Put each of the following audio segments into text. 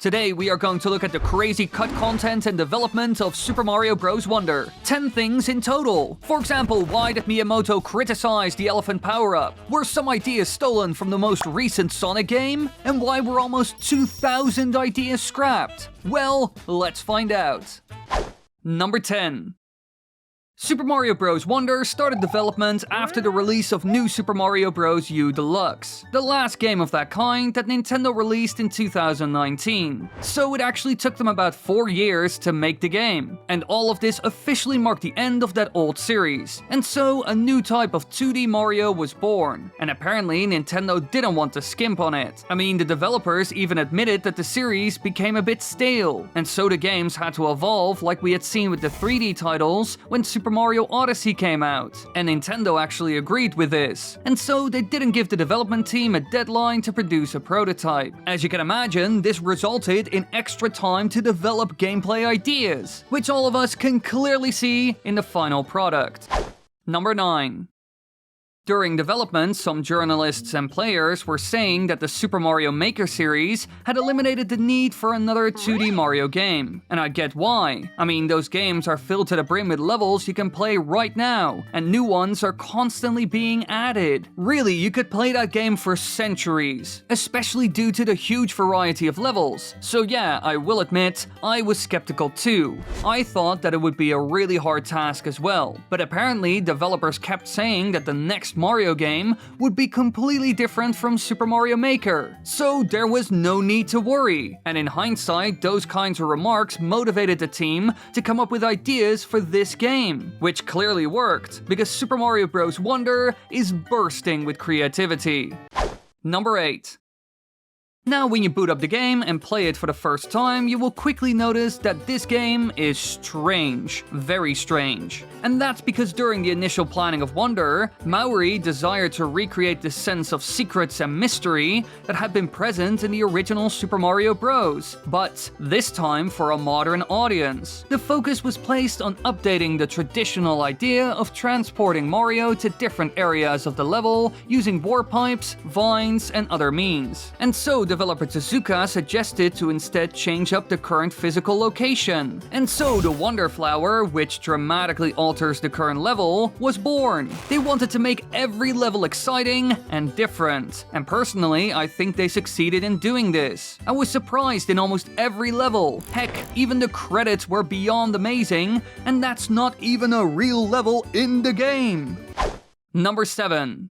Today we are going to look at the crazy cut content and development of Super Mario Bros. Wonder. 10 things in total. For example, why did Miyamoto criticize the elephant power-up? Were some ideas stolen from the most recent Sonic game? And why were almost 2,000 ideas scrapped? Well, let's find out. Number 10. Super Mario Bros. Wonder started development after the release of New Super Mario Bros. U Deluxe, the last game of that kind that Nintendo released in 2019. So it actually took them about 4 years to make the game, and all of this officially marked the end of that old series. And so a new type of 2D Mario was born, and apparently Nintendo didn't want to skimp on it. I mean, the developers even admitted that the series became a bit stale, and so the games had to evolve like we had seen with the 3D titles when Super Mario Odyssey came out, and Nintendo actually agreed with this, and so they didn't give the development team a deadline to produce a prototype. As you can imagine, this resulted in extra time to develop gameplay ideas, which all of us can clearly see in the final product. Number 9. During development, some journalists and players were saying that the Super Mario Maker series had eliminated the need for another 2D Mario game. And I get why. I mean, those games are filled to the brim with levels you can play right now, and new ones are constantly being added. Really, you could play that game for centuries, especially due to the huge variety of levels. So yeah, I will admit, I was skeptical too. I thought that it would be a really hard task as well, but apparently developers kept saying that the next Mario game would be completely different from Super Mario Maker, so there was no need to worry. And in hindsight, those kinds of remarks motivated the team to come up with ideas for this game, which clearly worked, because Super Mario Bros. Wonder is bursting with creativity. Number 8. Now, when you boot up the game and play it for the first time, you will quickly notice that this game is strange. Very strange. And that's because during the initial planning of Wonder, Mauri desired to recreate the sense of secrets and mystery that had been present in the original Super Mario Bros., but this time for a modern audience. The focus was placed on updating the traditional idea of transporting Mario to different areas of the level using warp pipes, vines, and other means. And so developer Tezuka suggested to instead change up the current physical location. And so the Wonder Flower, which dramatically alters the current level, was born. They wanted to make every level exciting and different. And personally, I think they succeeded in doing this. I was surprised in almost every level. Heck, even the credits were beyond amazing, and that's not even a real level in the game. Number 7.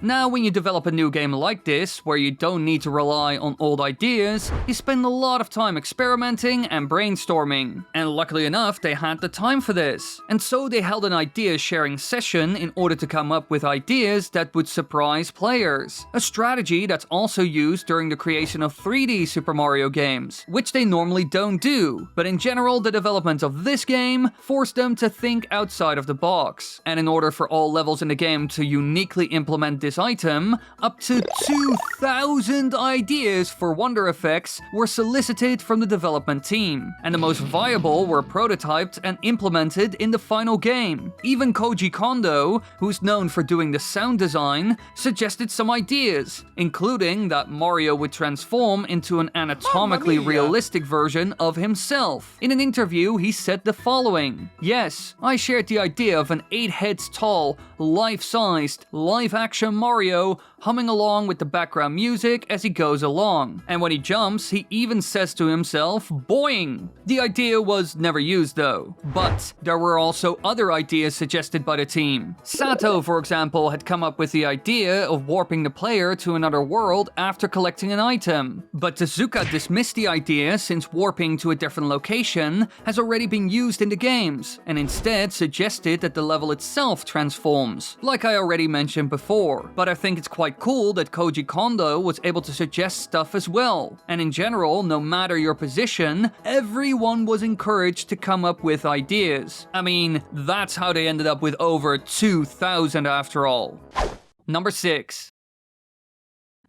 Now, when you develop a new game like this, where you don't need to rely on old ideas, you spend a lot of time experimenting and brainstorming. And luckily enough, they had the time for this. And so they held an idea sharing session in order to come up with ideas that would surprise players. A strategy that's also used during the creation of 3D Super Mario games, which they normally don't do. But in general, the development of this game forced them to think outside of the box. And in order for all levels in the game to uniquely implement this item, up to 2,000 ideas for wonder effects were solicited from the development team, and the most viable were prototyped and implemented in the final game. Even Koji Kondo, who's known for doing the sound design, suggested some ideas, including that Mario would transform into an anatomically realistic version of himself. In an interview, he said the following: "Yes, I shared the idea of an 8 heads tall, life-sized, live-action Mario humming along with the background music as he goes along. And when he jumps, he even says to himself, 'Boing!' The idea was never used though. But there were also other ideas suggested by the team. Sato, for example, had come up with the idea of warping the player to another world after collecting an item. But Tezuka dismissed the idea since warping to a different location has already been used in the games, and instead suggested that the level itself transforms, like I already mentioned before. But I think it's quite cool that Koji Kondo was able to suggest stuff as well. And in general, no matter your position, everyone was encouraged to come up with ideas. I mean, that's how they ended up with over 2,000 after all. Number 6.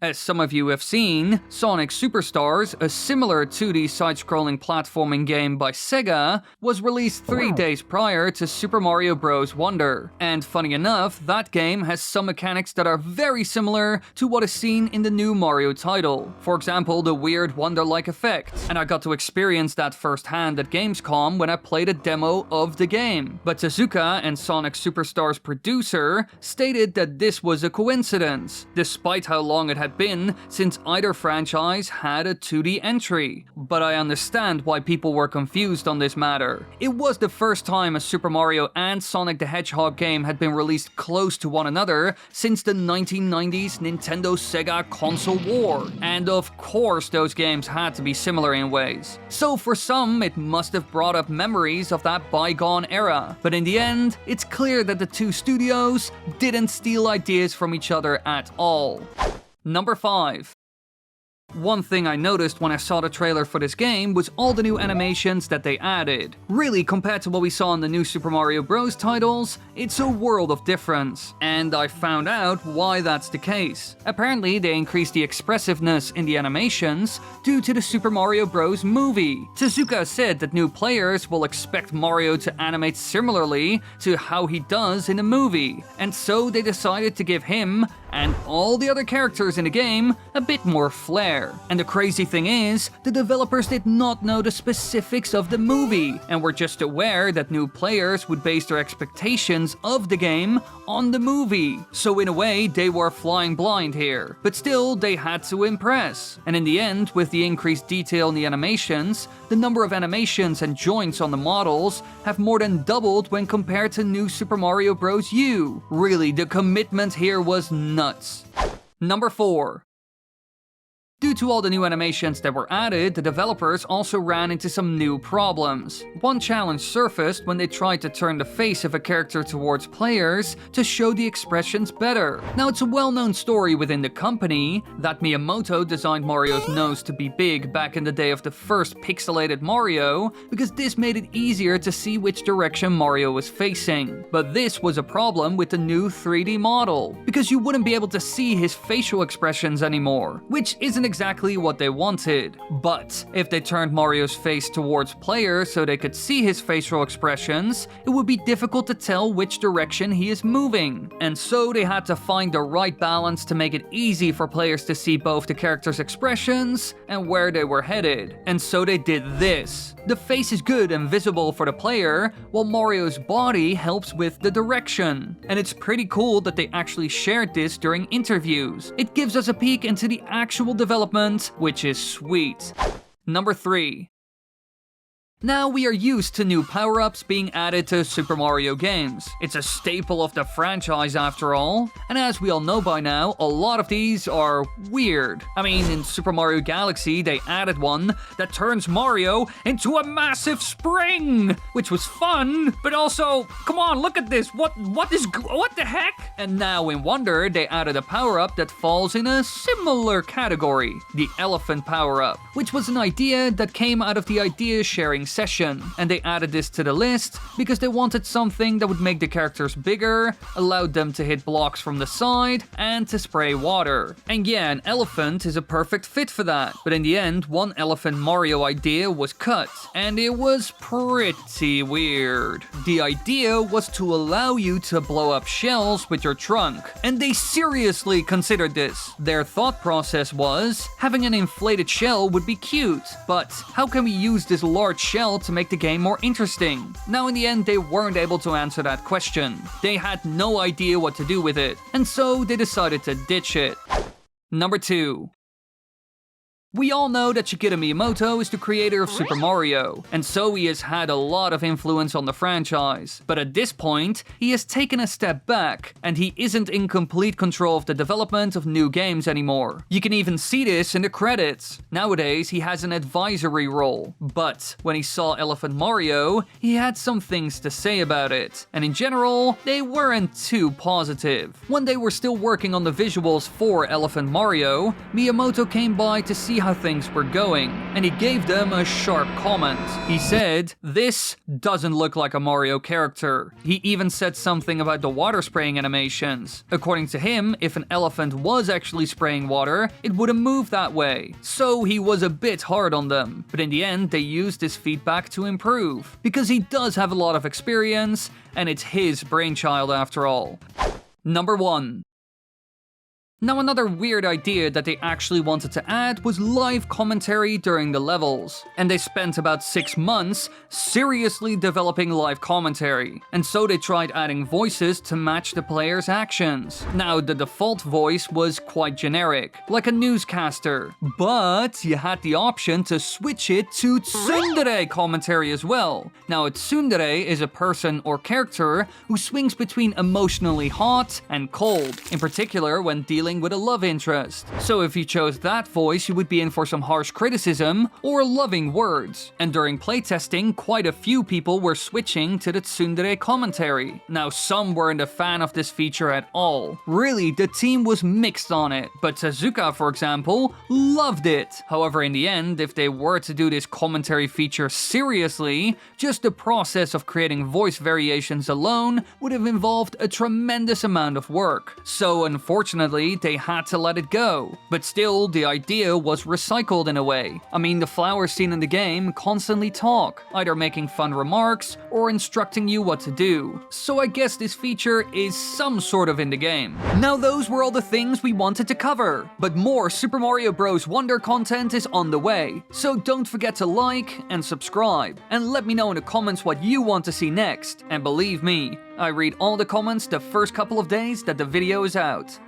As some of you have seen, Sonic Superstars, a similar 2D side-scrolling platforming game by Sega, was released 3 days prior to Super Mario Bros. Wonder. And funny enough, that game has some mechanics that are very similar to what is seen in the new Mario title. For example, the weird Wonder-like effect. And I got to experience that firsthand at Gamescom when I played a demo of the game. But Tezuka and Sonic Superstars producer stated that this was a coincidence, despite how long it had been since either franchise had a 2D entry. But I understand why people were confused on this matter. It was the first time a Super Mario and Sonic the Hedgehog game had been released close to one another since the 1990s Nintendo-Sega console war. And of course those games had to be similar in ways. So for some, it must have brought up memories of that bygone era. But in the end, it's clear that the two studios didn't steal ideas from each other at all. Number 5. One thing I noticed when I saw the trailer for this game was all the new animations that they added. Really, compared to what we saw in the new Super Mario Bros. Titles, it's a world of difference. And I found out why that's the case. Apparently, they increased the expressiveness in the animations due to the Super Mario Bros. Movie. Tezuka said that new players will expect Mario to animate similarly to how he does in the movie. And so they decided to give him, and all the other characters in the game, a bit more flair. And the crazy thing is, the developers did not know the specifics of the movie, and were just aware that new players would base their expectations of the game on the movie. So in a way, they were flying blind here. But still, they had to impress. And in the end, with the increased detail in the animations, the number of animations and joints on the models have more than doubled when compared to new Super Mario Bros. U. Really, the commitment here was nuts. Number 4. Due to all the new animations that were added, the developers also ran into some new problems. One challenge surfaced when they tried to turn the face of a character towards players to show the expressions better. Now, it's a well-known story within the company that Miyamoto designed Mario's nose to be big back in the day of the first pixelated Mario, because this made it easier to see which direction Mario was facing. But this was a problem with the new 3D model, because you wouldn't be able to see his facial expressions anymore, which isn't exactly what they wanted. But if they turned Mario's face towards players so they could see his facial expressions, it would be difficult to tell which direction he is moving. And so they had to find the right balance to make it easy for players to see both the characters' expressions and where they were headed. And so they did this. The face is good and visible for the player, while Mario's body helps with the direction. And it's pretty cool that they actually shared this during interviews. It gives us a peek into the actual development, which is sweet. Number 3. Now we are used to new power-ups being added to Super Mario games. It's a staple of the franchise after all, and as we all know by now, a lot of these are weird. I mean, in Super Mario Galaxy, they added one that turns Mario into a massive spring, which was fun, but also, come on, look at this, what the heck? And now in Wonder, they added a power-up that falls in a similar category, the elephant power-up, which was an idea that came out of the idea sharing session, and they added this to the list because they wanted something that would make the characters bigger, allowed them to hit blocks from the side, and to spray water. And yeah, an elephant is a perfect fit for that, but in the end, one elephant Mario idea was cut, and it was pretty weird. The idea was to allow you to blow up shells with your trunk, and they seriously considered this. Their thought process was, having an inflated shell would be cute, but how can we use this large shell to make the game more interesting? Now in the end, they weren't able to answer that question. They had no idea what to do with it, and so they decided to ditch it. Number 2. We all know that Shigeru Miyamoto is the creator of Super Mario, and so he has had a lot of influence on the franchise. But at this point, he has taken a step back, and he isn't in complete control of the development of new games anymore. You can even see this in the credits. Nowadays, he has an advisory role. But when he saw Elephant Mario, he had some things to say about it, and in general, they weren't too positive. When they were still working on the visuals for Elephant Mario, Miyamoto came by to see how how things were going, and he gave them a sharp comment. He said, "This doesn't look like a Mario character." He even said something about the water spraying animations. According to him, if an elephant was actually spraying water, it wouldn't move that way. So he was a bit hard on them, but in the end they used his feedback to improve, because he does have a lot of experience, and it's his brainchild after all. Number 1. Now, another weird idea that they actually wanted to add was live commentary during the levels, and they spent about 6 months seriously developing live commentary, and so they tried adding voices to match the players' actions. Now, the default voice was quite generic, like a newscaster, but you had the option to switch it to tsundere commentary as well. Now, a tsundere is a person or character who swings between emotionally hot and cold, in particular when dealing with a love interest. So if you chose that voice, you would be in for some harsh criticism or loving words. And during playtesting, quite a few people were switching to the tsundere commentary. Now, some weren't a fan of this feature at all. Really, the team was mixed on it, but Tezuka, for example, loved it. However, in the end, if they were to do this commentary feature seriously, just the process of creating voice variations alone would have involved a tremendous amount of work. So unfortunately, they had to let it go. But still, the idea was recycled in a way. I mean, the flowers seen in the game constantly talk, either making fun remarks or instructing you what to do. So I guess this feature is some sort of in the game. Now, those were all the things we wanted to cover, but more Super Mario Bros. Wonder content is on the way. So don't forget to like and subscribe, and let me know in the comments what you want to see next. And believe me, I read all the comments the first couple of days that the video is out.